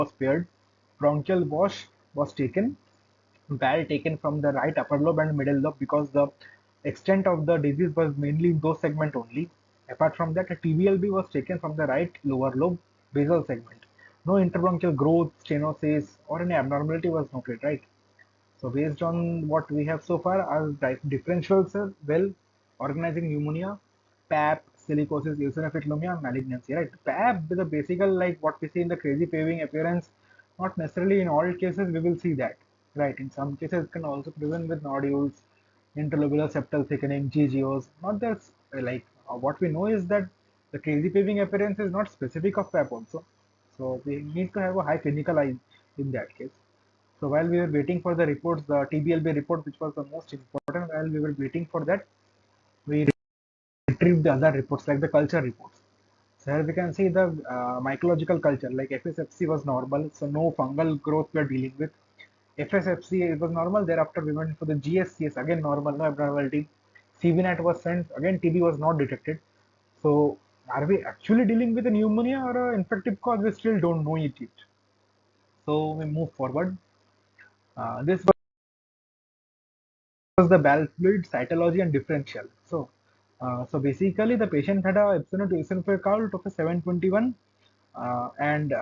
was paired. Bronchial wash was taken, ball taken from the right upper lobe and middle lobe because the extent of the disease was mainly in those segment only. Apart from that, a TBLB was taken from the right lower lobe basal segment. No interbronchial growth, stenosis, or any abnormality was noted, right? So based on what we have so far, our differentials are well organizing pneumonia, PAP, silicosis, eosinophilomia, malignancy. Right? PAP is the basic like what we see in the crazy paving appearance. Not necessarily in all cases we will see that. Right? In some cases it can also present with nodules, interlobular septal thickening, GGOs. Not that what we know is that the crazy paving appearance is not specific of PAP also. So we need to have a high clinical eye in that case. So while we were waiting for the reports, the TBLB report, which was the most important, while we were waiting for that, we retrieved the other reports like the culture reports. So here we can see the mycological culture, like FSFC was normal, so no fungal growth we are dealing with. FSFC it was normal. Thereafter we went for the GSCS, again normal, no abnormality. CVNAT was sent, again TB was not detected. So are we actually dealing with a pneumonia or an infective cause? We still don't know it yet. So we move forward. This was the bowel fluid cytology and differential. So basically the patient had a absolute eosinophil count of a 721, and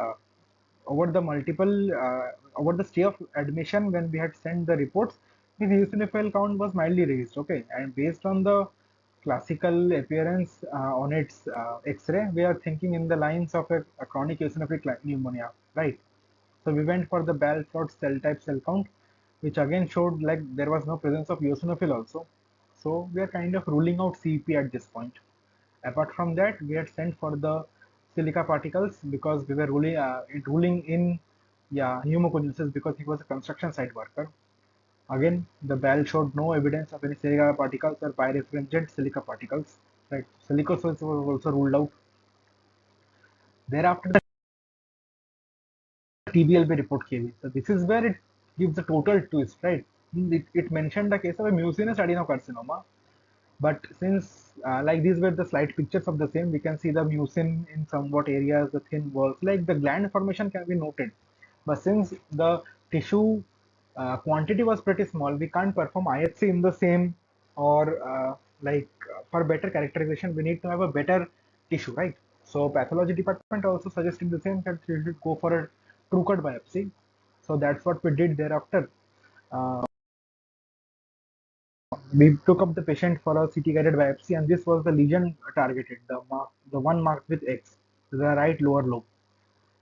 over the over the stay of admission when we had sent the reports, his eosinophil count was mildly raised. Okay, and based on the classical appearance on its X-ray, we are thinking in the lines of a chronic eosinophilic pneumonia, right? So we went for the bowel plot cell type cell count, which again showed like there was no presence of eosinophil also. So we are kind of ruling out CEP at this point. Apart from that, we had sent for the silica particles because we were ruling in pneumoconiosis because he was a construction site worker. Again, the bowel showed no evidence of any silica particles or birefringent silica particles. Right, silicosis was also ruled out. Thereafter, the TBLB report came in. So this is where it gives a total twist, right? It mentioned the case of a mucinous adenocarcinoma, but since like these were the slight pictures of the same, we can see the mucin in somewhat areas, the thin walls, like the gland formation can be noted. But since the tissue quantity was pretty small, we can't perform IHC in the same, or for better characterization, we need to have a better tissue, right? So pathology department also suggested the same, that we should go for a true cut biopsy. So that's what we did thereafter. Uh, we took up the patient for a CT guided biopsy, and this was the lesion targeted, the one marked with X, the right lower lobe.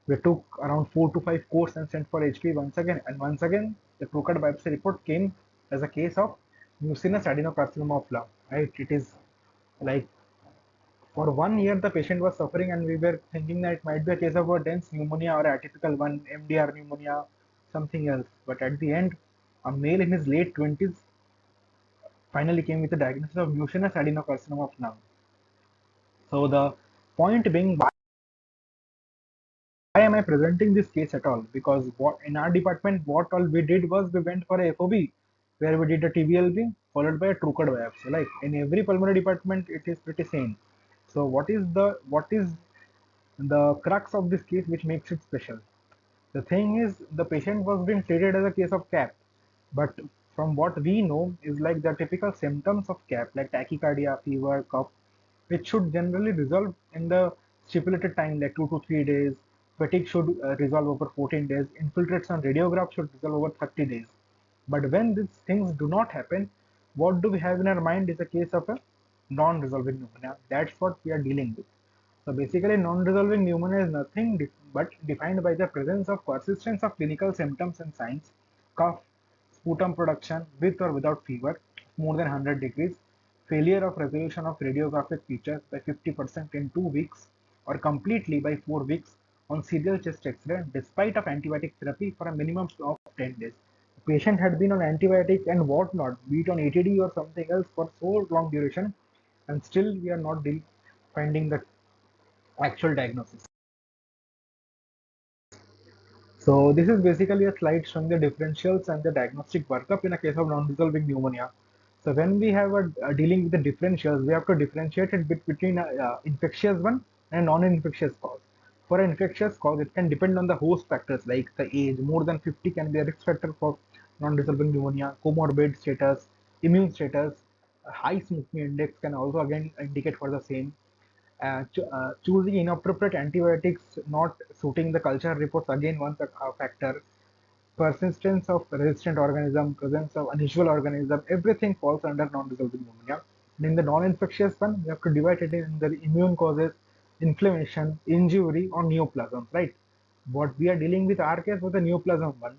We took around 4 to 5 cores and sent for HP once again, and once again the true-cut biopsy report came as a case of mucinous adenocarcinoma of lung. Right? It is like for 1 year the patient was suffering, and we were thinking that it might be a case of a dense pneumonia or atypical one, MDR pneumonia, something else. But at the end, a male in his late 20s finally came with a diagnosis of mucinous adenocarcinoma of lung. So the point being, why am I presenting this case at all? Because what in our department, what all we did was we went for a FOB, where we did a TBLB followed by a true cut biopsy. Like in every pulmonary department, it is pretty same. So what is the crux of this case which makes it special? The thing is, the patient was being treated as a case of CAP, but from what we know is like the typical symptoms of CAP, like tachycardia, fever, cough, which should generally resolve in the stipulated time, like 2 to 3 days. Fatigue should resolve over 14 days. Infiltrates on radiograph should resolve over 30 days. But when these things do not happen, what do we have in our mind is a case of a non-resolving pneumonia. That's what we are dealing with. So basically, non-resolving pneumonia is nothing but defined by the presence of persistence of clinical symptoms and signs, cough, sputum production with or without fever, more than 100 degrees, failure of resolution of radiographic features by 50% in 2 weeks, or completely by 4 weeks on serial chest X-ray, despite of antibiotic therapy for a minimum of 10 days. The patient had been on antibiotic and whatnot, be it on ATD or something else for so long duration, and still we are not finding the actual diagnosis. So this is basically a slide showing the differentials and the diagnostic workup in a case of non-resolving pneumonia. So when we have a dealing with the differentials, we have to differentiate it between infectious one and non-infectious cause. For an infectious cause, it can depend on the host factors like the age. More than 50 can be a risk factor for non-resolving pneumonia, comorbid status, immune status. A high smoking index can also again indicate for the same. Choosing inappropriate antibiotics not suiting the culture reports again one factor. Persistence of resistant organism, presence of unusual organism, everything falls under non-resolving pneumonia. And in the non-infectious one, we have to divide it in the immune causes, inflammation, injury, or neoplasms, right? What we are dealing with our case was the neoplasm one.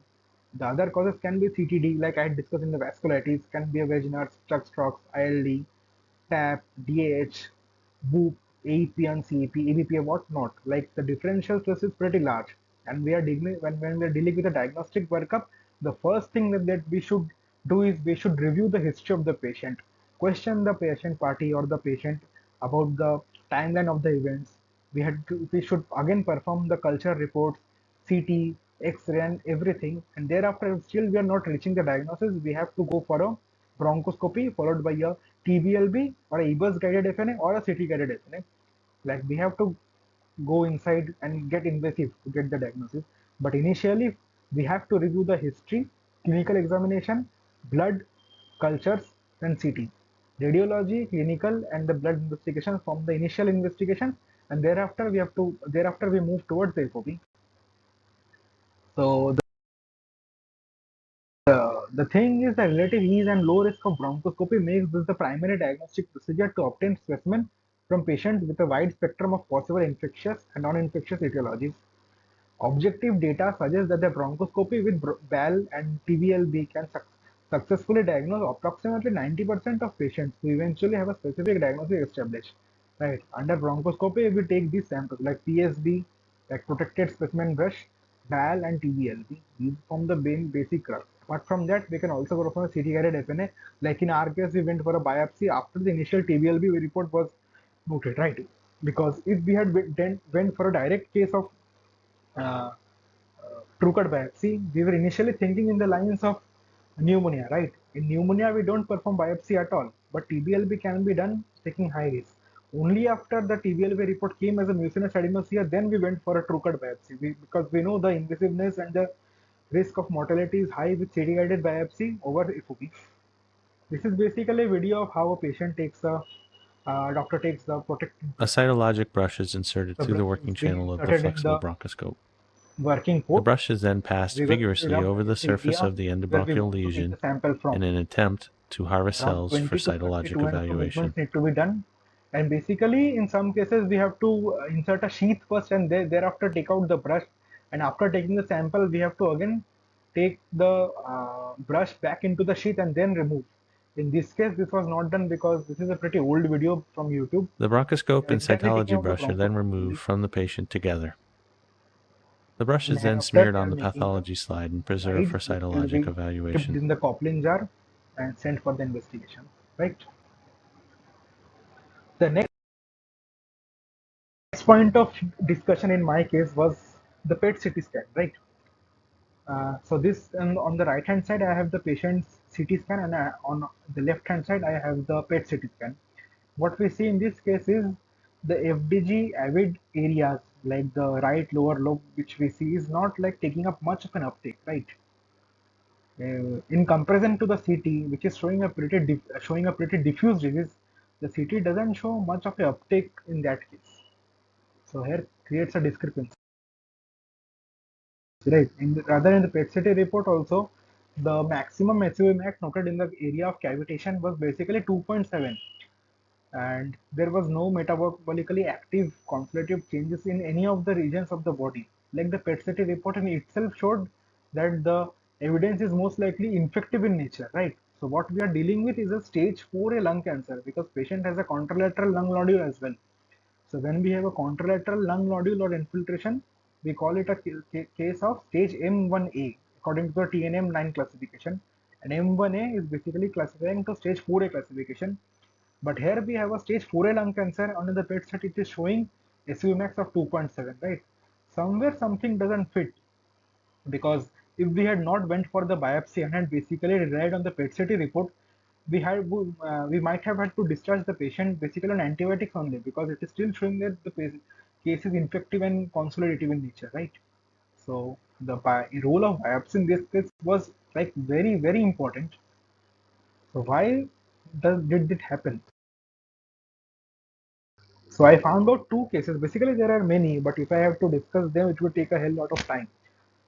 The other causes can be CTD, like I had discussed in the vasculitis, can be a vaginal, struck strokes, ILD, TAP, DAH, BOOP, AEP and CEP, EBP, whatnot. Like the differential stress is pretty large. And we are dealing when we are dealing with a diagnostic workup, the first thing that we should do is we should review the history of the patient, question the patient party or the patient about the timeline of the events. We should again perform the culture reports, CT, X-ray, and everything. And thereafter, if still we are not reaching the diagnosis, we have to go for a bronchoscopy followed by a TBLB or a EBUS guided FNA or a CT guided FNA. Like we have to go inside and get invasive to get the diagnosis. But initially, we have to review the history, clinical examination, blood, cultures, and CT. Radiology, clinical, and the blood investigation from the initial investigation, and thereafter we move towards the FOB. So the thing is the relative ease and low risk of bronchoscopy makes this the primary diagnostic procedure to obtain specimen from patients with a wide spectrum of possible infectious and non-infectious etiologies. Objective data suggests that the bronchoscopy with BAL and TBLB can successfully diagnose approximately 90% of patients who eventually have a specific diagnosis established. Right. Under bronchoscopy, we take these samples like PSB, like protected specimen brush, BAL, and TBLB. These form the main basic crux. Apart from that, we can also go for a CT guided FNA. Like in our case, we went for a biopsy after the initial TBLB report was noted, right? Because if we had went for a direct case of uh, true cut biopsy, we were initially thinking in the lines of pneumonia, right? In pneumonia, we don't perform biopsy at all, but TBLB can be done taking high risk. Only after the TBLB report came as a mucinous adenosphere, then we went for a true cut biopsy because we know the invasiveness and the risk of mortality is high with CD guided biopsy over FOB. This is basically a video of how a patient takes a doctor takes the protective A cytologic brush is inserted the through the brush working is being channel of the inserted in flexible the bronchoscope. working The port, brush is then passed vigorously vigorously rubbed over the in the surface area of the where we endobronchial want to take the lesion sample from. in an attempt to harvest Around cells for 20 to 30 cytologic to and fro evaluation. movements need to be done. And basically, in some cases, we have to insert a sheath first and thereafter take out the brush. And after taking the sample, we have to again take the brush back into the sheath and then remove. In this case, this was not done because this is a pretty old video from YouTube. The bronchoscope and Entirely taking cytology out the brush are then bronchoscope removed only. from the patient together. The brush And is then after smeared we on are the making the pathology slide and preserved slide, for which will cytologic be kept evaluation. in the Coplin jar and sent for the investigation. Right. The next point of discussion in my case was the PET CT scan, right? So this on the right hand side I have the patient's CT scan, and on the left hand side I have the PET CT scan. What we see in this case is the FDG avid areas like the right lower lobe, which we see is not like taking up much of an uptake, right? In comparison to the CT, which is showing a pretty diffuse disease, the CT doesn't show much of a uptake in that case. So here creates a discrepancy. Right. Rather in the PET CT report also, the maximum SUVmax noted in the area of cavitation was basically 2.7, and there was no metabolically active constitutive changes in any of the regions of the body. Like the PET CT report in itself showed that the evidence is most likely infective in nature, right? So what we are dealing with is a stage 4A lung cancer because patient has a contralateral lung nodule as well. So when we have a contralateral lung nodule or infiltration, we call it a case of stage M1A according to the TNM9 classification. And M1A is basically classifying to stage 4A classification. But here we have a stage 4A lung cancer, and in the PET set it is showing SUVmax of 2.7, right? Somewhere something doesn't fit, because if we had not went for the biopsy and had basically relied on the PET CT report, we might have had to discharge the patient basically on antibiotics only, because it is still showing that case is infective and consolidative in nature, right? So the role of biopsy in this case was like very, very important. So why did it happen? So I found out two cases. Basically, there are many, but if I have to discuss them, it would take a hell lot of time.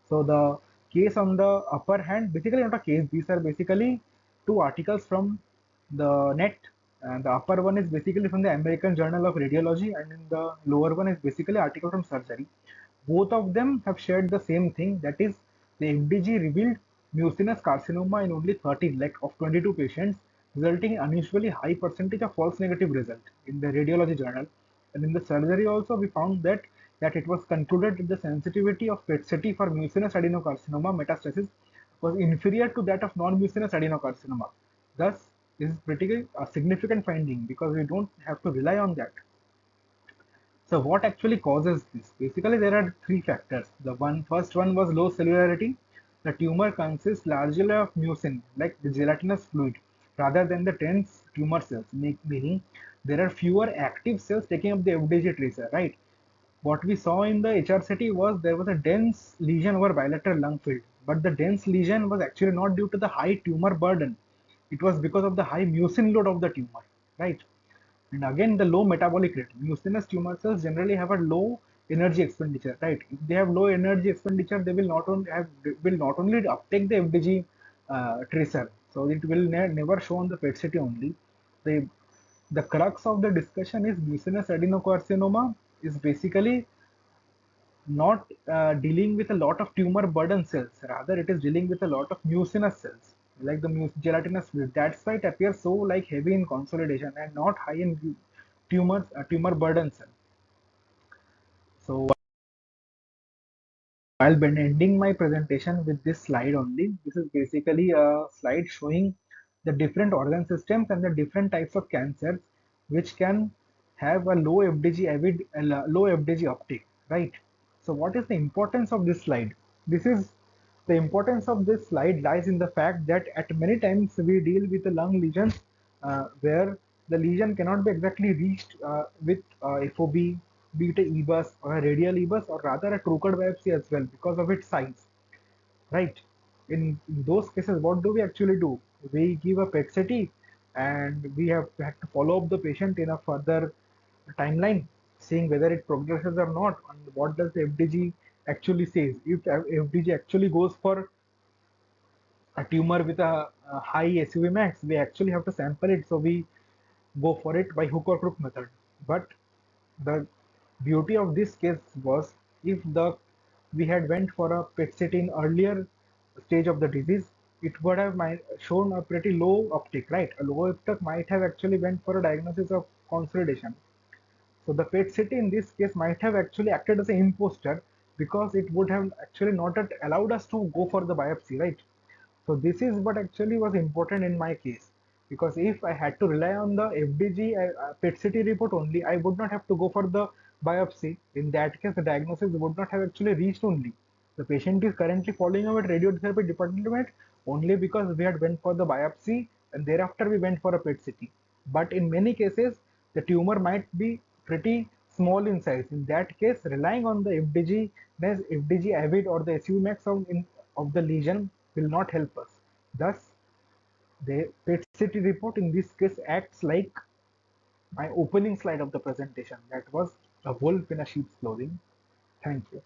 So the case on the upper hand, basically not a case. These are basically two articles from the net. And the upper one is basically from the American Journal of Radiology, and in the lower one is basically article from Surgery. Both of them have shared the same thing. That is, the FDG revealed mucinous carcinoma in only 13, like of 22 patients, resulting in unusually high percentage of false negative result in the radiology journal. And in the surgery also, we found that it was concluded that the sensitivity of PET-CT for mucinous adenocarcinoma metastasis was inferior to that of non-mucinous adenocarcinoma. Thus, this is pretty a significant finding because we don't have to rely on that. So what actually causes this? Basically, there are three factors. The first one was low cellularity. The tumor consists largely of mucin, like the gelatinous fluid, rather than the dense tumor cells, meaning there are fewer active cells taking up the FDG tracer, right? What we saw in the HRCT was there was a dense lesion over bilateral lung field, but the dense lesion was actually not due to the high tumor burden. It was because of the high mucin load of the tumor, right? And again, the low metabolic rate. Mucinous tumor cells generally have a low energy expenditure, right? If they have low energy expenditure, they will not only uptake the FDG tracer, so it will never show on the PET-CT only. The the crux of the discussion is mucinous adenocarcinoma is basically not dealing with a lot of tumor burden cells. Rather, it is dealing with a lot of mucinous cells, like the gelatinous fluid. That's why it appears so like heavy in consolidation and not high in tumor burden cell. So while ending my presentation with this slide only, this is basically a slide showing the different organ systems and the different types of cancers which can have a low FDG uptake, right? So what is the importance of this slide? This is the importance of this slide lies in the fact that at many times we deal with the lung lesions where the lesion cannot be exactly reached with FOB, be it a EBUS or a radial EBUS or rather a trocar biopsy as well because of its size, right? In those cases, what do we actually do? We give a PET-CT and have to follow up the patient in a further timeline, seeing whether it progresses or not, and what does the FDG actually says. If FDG actually goes for a tumor with a high SUV max, we actually have to sample it, so we go for it by hook or crook method. But the beauty of this case was if the we had went for a PET-CT in earlier stage of the disease, it would have shown a pretty low uptake, right? A low uptake might have actually went for a diagnosis of consolidation. So the PET-CT in this case might have actually acted as an imposter because it would have actually not allowed us to go for the biopsy, right? So this is what actually was important in my case, because if I had to rely on the FDG PET-CT report only, I would not have to go for the biopsy. In that case, the diagnosis would not have actually reached only. The patient is currently following our radiotherapy department only because we had went for the biopsy and thereafter we went for a PET-CT. But in many cases, the tumor might be pretty small in size. In that case, relying on the FDG, FDG avid or the SU max of the lesion will not help us. Thus, the PET-CT report in this case acts like my opening slide of the presentation. That was a wolf in a sheep's clothing. Thank you.